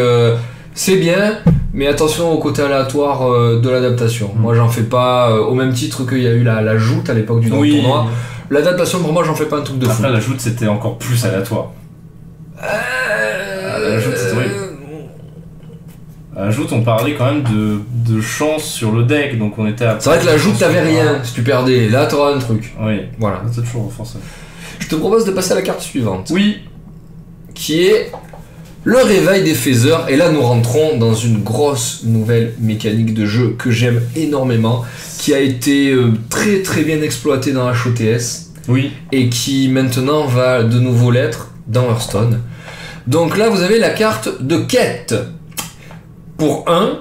c'est bien, mais attention au côté aléatoire de l'adaptation. Moi j'en fais pas, au même titre qu'il y a eu la joute à l'époque du tournoi. L'adaptation pour moi j'en fais pas un truc de fou. Après la joute c'était encore plus aléatoire. La joute, c'est horrible. À la joute, on parlait quand même de chance sur le deck, donc on était à... C'est vrai que la joute, t'avais rien si tu perdais. Là, t'auras un truc. Oui, voilà. C'est toujours renforcé. Je te propose de passer à la carte suivante. Oui. Qui est le réveil des Phasers. Et là, nous rentrons dans une grosse nouvelle mécanique de jeu que j'aime énormément, qui a été très très bien exploitée dans HOTS. Et qui maintenant va de nouveau l'être dans Hearthstone. Donc là vous avez la carte de quête. Pour 1,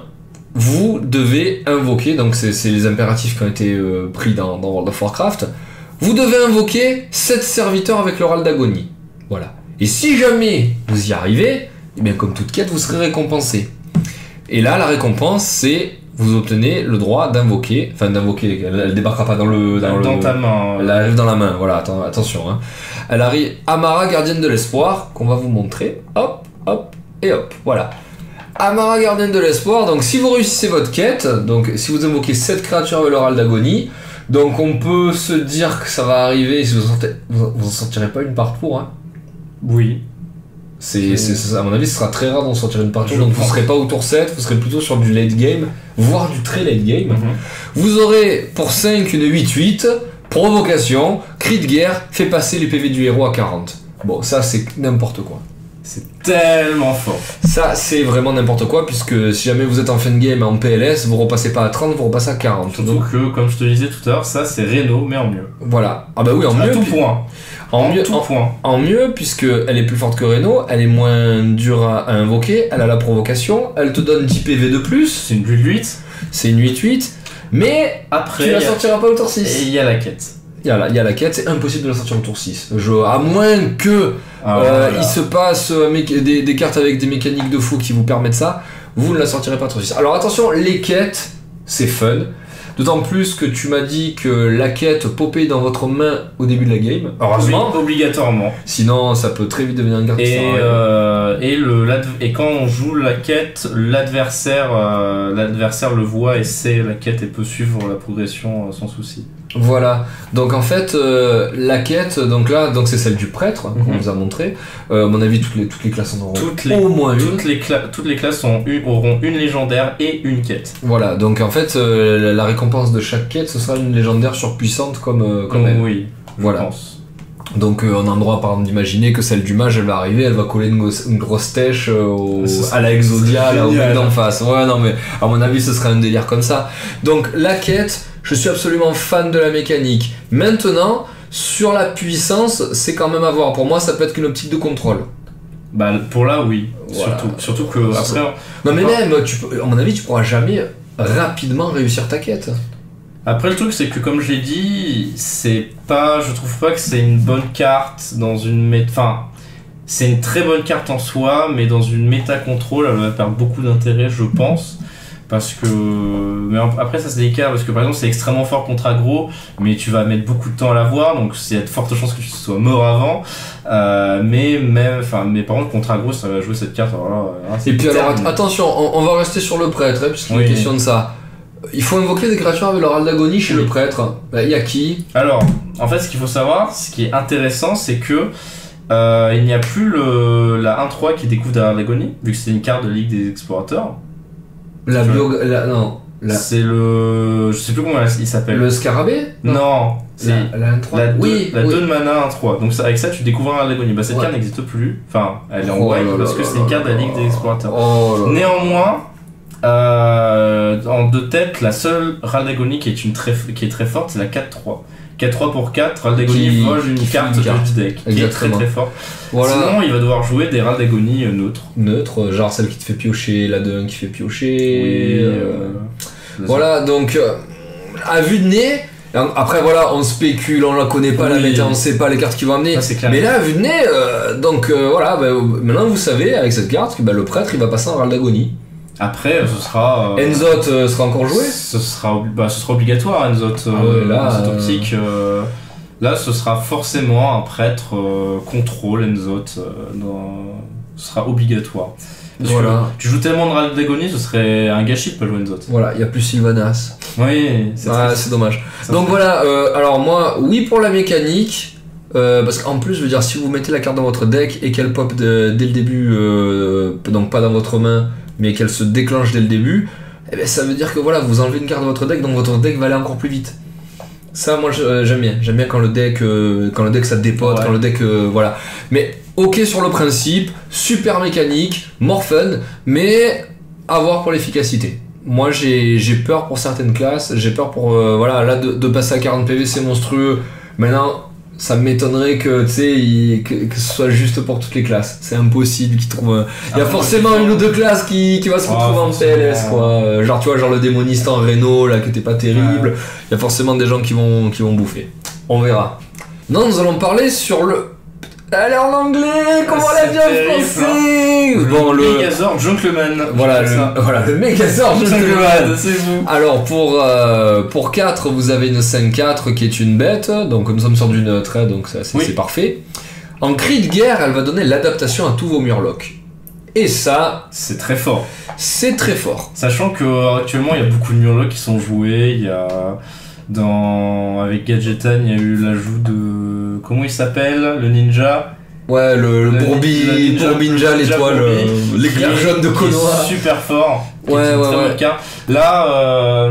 vous devez invoquer, donc c'est les impératifs qui ont été pris dans World of Warcraft, vous devez invoquer 7 serviteurs avec le râle d'agonie. Voilà. Et si jamais vous y arrivez, et bien comme toute quête, vous serez récompensé. Et là la récompense c'est vous obtenez le droit d'invoquer, elle débarquera pas dans ta main. Elle arrive dans la main, voilà, attention. Hein. Elle arrive, Amara, gardienne de l'espoir, qu'on va vous montrer. Hop, hop, et hop, voilà. Amara, gardienne de l'espoir, donc si vous réussissez votre quête, donc si vous invoquez 7 créatures avec l'oral d'agonie, donc on peut se dire que ça va arriver, si vous en sortirez pas une par tour. Hein. Oui. À mon avis, ce sera très rare d'en sortir une partie, donc vous ne serez pas au tour 7, vous serez plutôt sur du late game, voire du très late game. Vous aurez pour 5 une 8-8, provocation, cri de guerre, fait passer les PV du héros à 40. Bon, ça c'est n'importe quoi. C'est tellement fort. Ça, c'est vraiment n'importe quoi, puisque si jamais vous êtes en fin de game en PLS, vous repassez pas à 30, vous repassez à 40. Surtout Donc, que, comme je te disais tout à l'heure, ça c'est Reno, mais en mieux. voilà. Ah bah oui, en À mieux. tout point. En mieux, tout point. en mieux, puisque elle est plus forte que Reno, elle est moins dure à invoquer, elle a la provocation, elle te donne 10 PV de plus, C'est une bulle 8. c'est une 8-8, mais Après, tu la il y a- sortiras pas au tour et 6. il y a la quête. Il y a la quête, c'est impossible de la sortir au tour 6. À moins que Voilà. il se passe des cartes avec des mécaniques de fou qui vous permettent ça, vous ne la sortirez pas au tour 6. Alors attention, les quêtes, c'est fun. D'autant plus que tu m'as dit que la quête popait dans votre main au début de la game. Heureusement. Oui, obligatoirement. Sinon, ça peut très vite devenir une carte qui Et, sert à rien. et quand on joue la quête, l'adversaire le voit et sait la quête et peut suivre la progression sans souci. Voilà. Donc en fait, la quête, donc c'est celle du prêtre qu'on Mhm. vous a montré. À mon avis, toutes les classes en auront au moins une. Toutes les classes auront une légendaire et une quête. Voilà. Donc en fait, la récompense de chaque quête, ce sera une légendaire surpuissante comme elle. Oui, Voilà. je pense. Donc on a le droit par exemple d'imaginer que celle du mage elle va arriver, elle va coller une grosse tèche à la Exodia là au mec d'en face. Ouais non mais à mon avis ce serait un délire comme ça. Donc la quête, je suis absolument fan de la mécanique. Maintenant sur la puissance c'est quand même à voir. Pour moi ça peut être qu'une optique de contrôle. Bah pour là oui, Voilà. surtout que après Non mais même à mon avis tu pourras jamais rapidement réussir ta quête. Après le truc c'est que comme je l'ai dit, je trouve pas que c'est une bonne carte dans une enfin c'est une très bonne carte en soi, mais dans une méta contrôle elle va perdre beaucoup d'intérêt je pense. Parce que. Mais après, ça c'est délicat parce que par exemple, c'est extrêmement fort contre aggro, mais tu vas mettre beaucoup de temps à l'avoir, donc il y a de fortes chances que tu sois mort avant. Mais par contre, contre aggro, ça va jouer cette carte. Alors là, Et puis alors terminé. attention, on va rester sur le prêtre, puisqu'il Oui. est question de ça. Il faut invoquer des créatures avec l'oral d'agonie chez Oui. le prêtre. Il y a qui? Alors, en fait, ce qu'il faut savoir, ce qui est intéressant, c'est que il n'y a plus la 1-3 qui découvre derrière l'agonie, vu que c'est une carte de Ligue des Explorateurs. C'est le. Je sais plus comment il s'appelle. Le scarabée? Non, c'est. La 1-3. La 2 oui, oui. de mana 1-3. Donc avec ça, tu découvres un l'agonie. Bah, cette Ouais. carte n'existe plus. Enfin, elle est en Oh white là parce là que là c'est une carte de la là Ligue des Explorateurs. Oh là là. Néanmoins, en deux têtes, la seule Ral d'agonie qui est très forte, c'est la 4-3. 4-3 pour 4, Ral d'agonie Qui vole une fait carte une carte. du deck, qui est très Exactement. très forte. Voilà. Sinon, il va devoir jouer des Ral d'agonie neutres. Neutre, genre celle qui te fait piocher, la 2 qui fait piocher. Oui, Voilà, donc à vue de nez. Après voilà, on spécule, on la connaît pas la Oui. méta, on sait pas les cartes qui vont amener. Ça, c'est clair. Mais là, à vue de nez, voilà, maintenant vous savez avec cette carte que le prêtre il va passer en Ral d'agonie. Après, ce sera. Enzot sera encore joué. Ce sera obligatoire, Enzot, Ah ouais, là, dans cette optique. Là, ce sera forcément un prêtre contrôle Enzot. Ce sera obligatoire. Parce Voilà. que tu joues tellement de Ral d'agonie, ce serait un gâchis de pas jouer Enzot. Voilà, il y a plus Sylvanas. Oui, c'est Ah, triste. c'est dommage. Ça Donc fait- voilà, alors moi, oui pour la mécanique, parce qu'en plus, je veux dire, si vous mettez la carte dans votre deck et qu'elle pop dès le début, donc pas dans votre main, mais qu'elle se déclenche dès le début, eh ben, ça veut dire que voilà, vous enlevez une carte de votre deck, donc votre deck va aller encore plus vite. Ça, moi, j'aime bien. J'aime bien quand le deck ça dépote, Ouais. quand le deck, voilà. Mais ok sur le principe, super mécanique, more fun, mais à voir pour l'efficacité. Moi j'ai peur pour certaines classes, j'ai peur pour voilà là de passer à 40 PV c'est monstrueux. Maintenant ça m'étonnerait que tu sais que ce soit juste pour toutes les classes. C'est impossible qu'ils trouvent. Il y a Après, forcément une ou deux classes qui va se Ah, retrouver en forcément. PLS quoi. Genre tu vois genre le démoniste en Reno là qui était pas terrible. Il y a forcément des gens qui vont bouffer. On verra. Non nous allons parler sur le. Elle est en anglais, comment C'est elle a bien terrible, français. Bon le. Megazord Gentleman. Voilà C'est ça. le Megazord Gentleman, Gentleman. c'est vous. Alors pour 4 vous avez une 5-4 qui est une bête, donc nous sommes sur du neutre, hein, donc ça, Oui. c'est parfait. En cri de guerre elle va donner l'adaptation à tous vos murlocs. Et ça C'est très fort. c'est très fort. Sachant que actuellement il y a beaucoup de murlocs qui sont joués, il y a avec Gadgetan, il y a eu l'ajout de comment il s'appelle, le ninja. Ouais le Le Bourbinja ninja l'étoile, Bourbi, l'éclair qui est- jaune de qui est Konoha. super fort. qui est une très bonne carte. Là,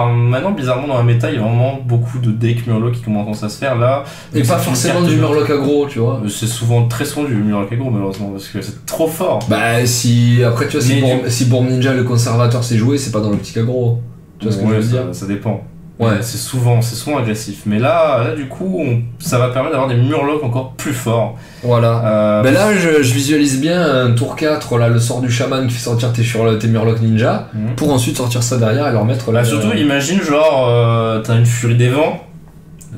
maintenant bizarrement dans la méta, il y a vraiment beaucoup de decks Murloc qui commencent à se faire là. Et pas forcément du Murloc aggro, tu vois. C'est très souvent du Murloc aggro malheureusement parce que c'est trop fort. Bah si après tu vois si Bourne Ninja le conservateur s'est joué, c'est pas dans l'optique aggro. Tu vois ce que je veux dire? Ça dépend. Ouais, c'est souvent agressif. Mais là du coup, ça va permettre d'avoir des Murlocs encore plus forts. Voilà. Là, je visualise bien un tour 4, là, le sort du chaman qui fait sortir tes Murlocs ninja, pour ensuite sortir ça derrière et leur mettre là. Surtout, imagine, genre, t'as une furie des vents,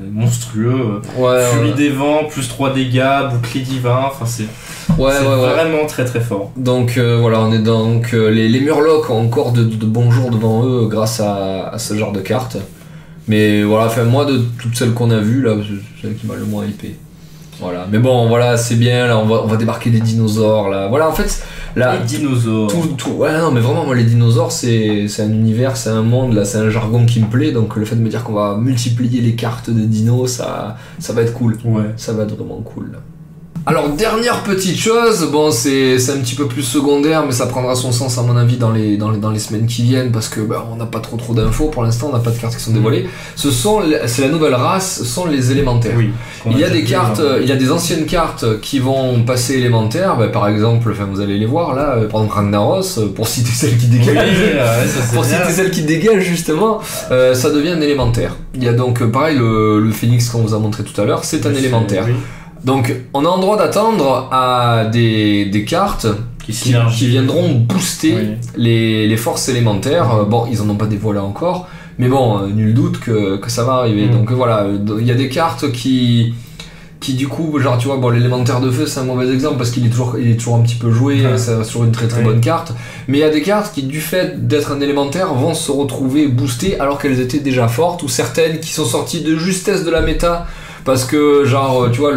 monstrueux, furie des vents, plus 3 dégâts, bouclier divin, enfin c'est. Vraiment très très fort. Donc voilà, on est donc les Murlocs ont encore de bons jours devant eux grâce à ce genre de cartes. Mais voilà, enfin moi de toutes celles qu'on a vues là, c'est celle qui m'a le moins hypé. Voilà, mais bon voilà, c'est bien là, on va débarquer des dinosaures là. Voilà, en fait là, les dinosaures. Ouais non, mais vraiment moi les dinosaures c'est un univers, c'est un monde là, c'est un jargon qui me plaît, donc le fait de me dire qu'on va multiplier les cartes de dinos, ça va être cool. Ouais, ça va être vraiment cool là. Alors dernière petite chose, bon c'est un petit peu plus secondaire mais ça prendra son sens à mon avis dans les semaines qui viennent parce que on n'a pas trop d'infos pour l'instant, on n'a pas de cartes qui sont dévoilées. C'est la nouvelle race, ce sont les élémentaires. Oui, il y a des cartes, il y a des anciennes cartes qui vont passer élémentaires, par exemple, enfin vous allez les voir là, par exemple Ragnaros, pour citer celle qui dégage, celle qui dégage justement, ça devient un élémentaire. Il y a donc pareil le Phoenix qu'on vous a montré tout à l'heure, c'est un élémentaire. Oui. Donc on a en droit d'attendre à des cartes qui viendront booster les forces élémentaires. Bon, ils en ont pas dévoilé encore, mais bon, nul doute que ça va arriver. Donc voilà, il y a des cartes qui du coup, genre tu vois, bon l'élémentaire de feu c'est un mauvais exemple parce qu'il est toujours un petit peu joué, ça va sur une très bonne carte. Mais il y a des cartes qui du fait d'être un élémentaire vont se retrouver boostées alors qu'elles étaient déjà fortes, ou certaines qui sont sorties de justesse de la méta. Parce que genre tu vois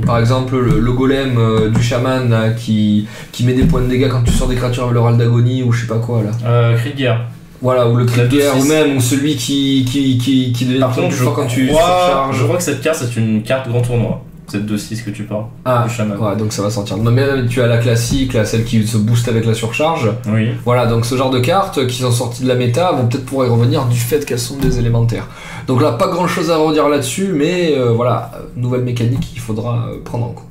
par exemple le golem du chaman là, qui met des points de dégâts quand tu sors des créatures avec le râle d'agonie ou je sais pas quoi là. Cri de guerre. Voilà, ou le cri de guerre, ou même celui qui devient plus fort quand tu surcharges. Je crois que cette carte c'est une carte grand tournoi. Cette 2-6 que tu parles. Du chaman. Ouais, donc ça va sortir. Non, mais tu as la classique, là, celle qui se booste avec la surcharge. Oui. Voilà, donc ce genre de cartes qui sont sorties de la méta vont peut-être pouvoir y revenir du fait qu'elles sont des élémentaires. Donc là, pas grand chose à redire là-dessus, mais voilà, nouvelle mécanique qu'il faudra prendre en compte.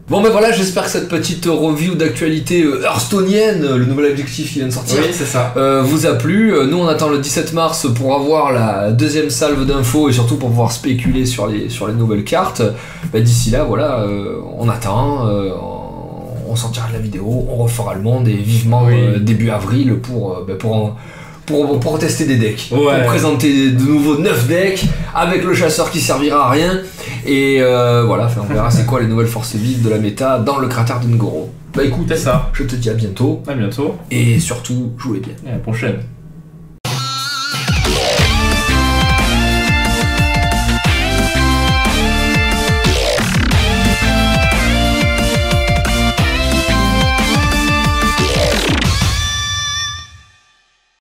Bon ben voilà, j'espère que cette petite review d'actualité hearthstonienne, le nouvel objectif qui vient de sortir, c'est ça. Vous a plu. Nous on attend le 17 mars pour avoir la deuxième salve d'infos et surtout pour pouvoir spéculer sur les nouvelles cartes. D'ici là, voilà, on attend, on sortira de la vidéo, on refera le monde et vivement début avril pour tester des decks, pour présenter de nouveau 9 decks avec le chasseur qui servira à rien et voilà, on verra c'est quoi les nouvelles forces vives de la méta dans le cratère d'Ungoro. Écoute, je te dis à bientôt. À bientôt. Et surtout, jouez bien. Et à la prochaine.